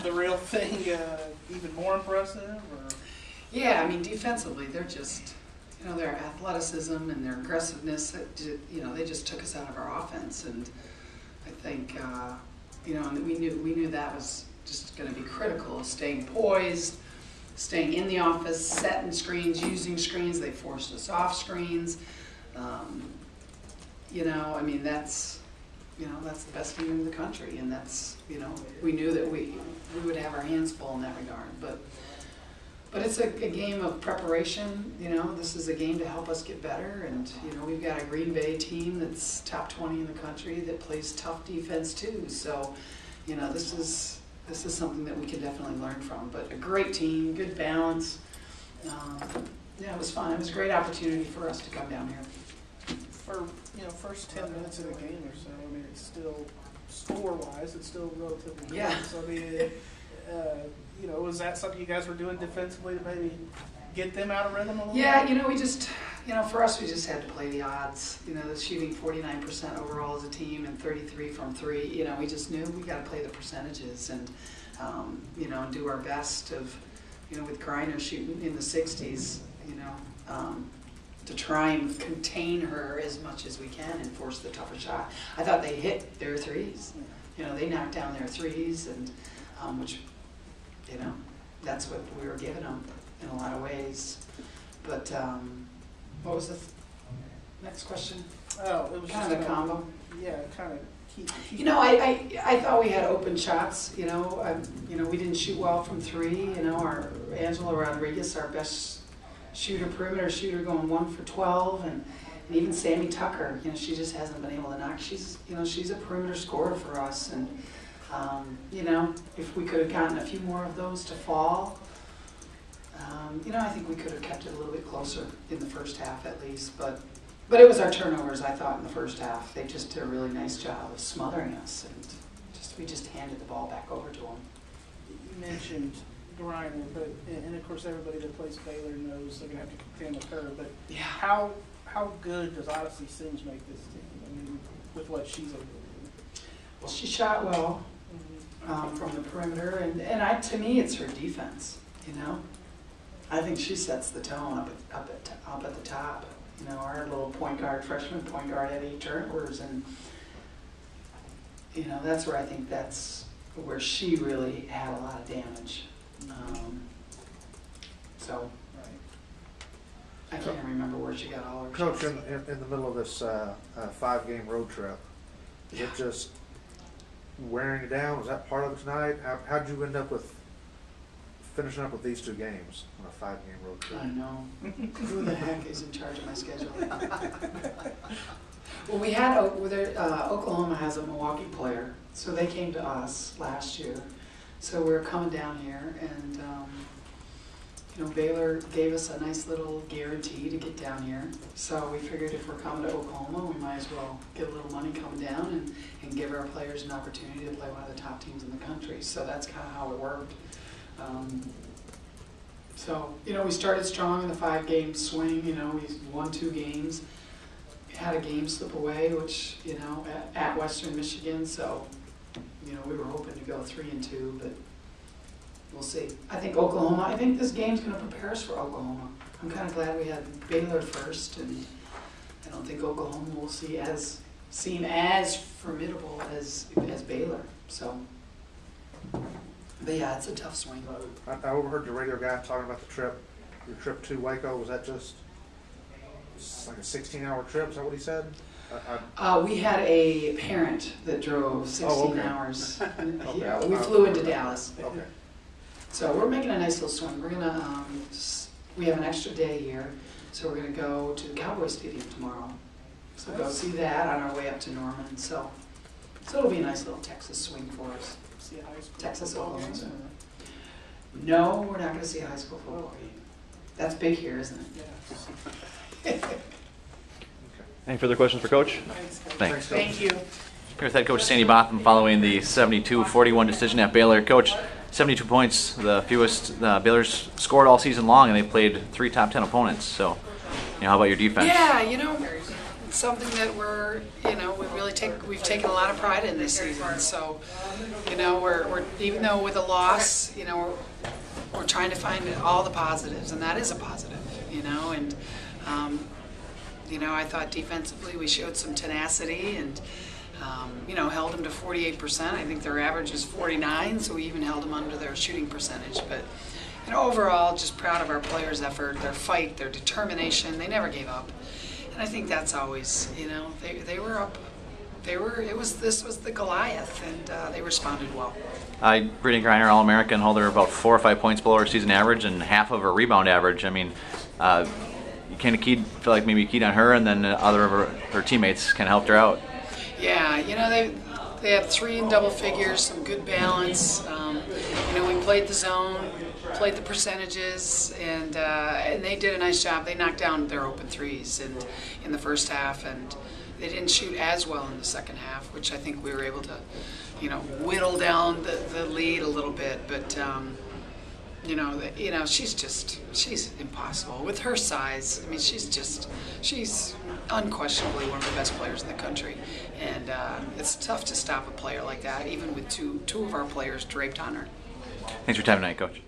the real thing even more impressive? Or? Yeah, I mean, defensively, they're just, their athleticism and their aggressiveness, they just took us out of our offense. And I think, and we knew that was just going to be critical, staying poised, staying in the office, setting screens, using screens. They forced us off screens. That's the best team in the country, and that's, we knew that we would have our hands full in that regard. But it's a game of preparation. This is a game to help us get better, and we've got a Green Bay team that's top 20 in the country that plays tough defense too. So, this is something that we can definitely learn from. But a great team, good balance. It was fun. It was a great opportunity for us to come down here. For first 10 minutes of the game or so, I mean, it's still score-wise, it's still relatively close. I mean, was that something you guys were doing defensively to maybe get them out of rhythm a little bit? Yeah, we just, for us, we just had to play the odds. The shooting 49% overall as a team and 33 from three. We just knew we got to play the percentages and, do our best of, with Greiner shooting in the 60s, to try and contain her as much as we can and force the tougher shot. I thought they hit their threes. They knocked down their threes, and which, that's what we were giving them in a lot of ways. But what was the next question? Oh, it was kind of a combo. Yeah, kind of. I thought we had open shots. We didn't shoot well from three. Our Angela Rodriguez, our best perimeter shooter, going 1 for 12, and even Sammy Tucker. She just hasn't been able to knock. She's a perimeter scorer for us, and if we could have gotten a few more of those to fall, I think we could have kept it a little bit closer in the first half at least. But it was our turnovers, I thought, in the first half. They just did a really nice job of smothering us, and we just handed the ball back over to them. You mentioned Greiner, and of course everybody that plays Baylor knows they're going to have to contend with her. But yeah, how good does Odyssey Sims make this team? I mean, with what she's able to do. Well, she shot well from the perimeter, and to me, it's her defense. I think she sets the tone up at the top. Our little freshman point guard had 8 turnovers, and that's where I think that's where she really had a lot of damage. I can't remember where she got all her Coach, shots. in the middle of this 5-game road trip, is it just wearing you down? Was that part of it tonight? How'd you end up with finishing up with these 2 games on a 5-game road trip? I know. Who the heck is in charge of my schedule? Well, we had Oklahoma has a Milwaukee player, so they came to us last year. So we were coming down here, and Baylor gave us a nice little guarantee to get down here. So we figured if we're coming to Oklahoma, we might as well get a little money coming down and give our players an opportunity to play one of the top teams in the country. So that's kind of how it worked. We started strong in the 5-game swing. We won 2 games. We had a game slip away, which, at Western Michigan. So, we were hoping to go 3-2, but we'll see. I think this game's going to prepare us for Oklahoma. I'm kind of glad we had Baylor first, and I don't think Oklahoma will seem as formidable as Baylor. So, but yeah, it's a tough swing. I overheard the radio guy talking about your trip to Waco. Was that just like a 16-hour trip? Is that what he said? We had a parent that drove 16 hours. Okay. Yeah, we flew into Dallas. Okay. So we're making a nice little swing. We're gonna, we have an extra day here, so we're gonna go to the Cowboy Stadium tomorrow. So go see that on our way up to Norman. So it'll be a nice little Texas swing for us. See a high school Texas, football Oklahoma. game? No, we're not gonna see a high school football game. That's big here, isn't it? Yeah. Any further questions for Coach? Thanks. Thank you. Here with head coach Sandy Botham following the 72-41 decision at Baylor. Coach, 72 points, the fewest Baylor's scored all season long, and they played 3 top 10 opponents. So, how about your defense? Yeah, It's something that we've taken a lot of pride in this season. So, we're even though with a loss, we're trying to find all the positives, and that is a positive, and I thought defensively we showed some tenacity and held them to 48%. I think their average is 49, so we even held them under their shooting percentage. But overall, just proud of our players' effort, their fight, their determination. They never gave up, and I think that's always, they were up. This was the Goliath, and they responded well. Brittany Griner, All-American, held her about 4 or 5 points below her season average and half of her rebound average. I mean, you kind of feel like maybe you keyed on her, and then other of her teammates kind of helped her out. Yeah, they had 3 in double figures, some good balance. We played the zone, played the percentages, and they did a nice job. They knocked down their open threes in the first half, and they didn't shoot as well in the second half, which I think we were able to, whittle down the lead a little bit. But she's impossible with her size. I mean, she's unquestionably one of the best players in the country, and it's tough to stop a player like that, even with two of our players draped on her. Thanks for your time tonight, Coach.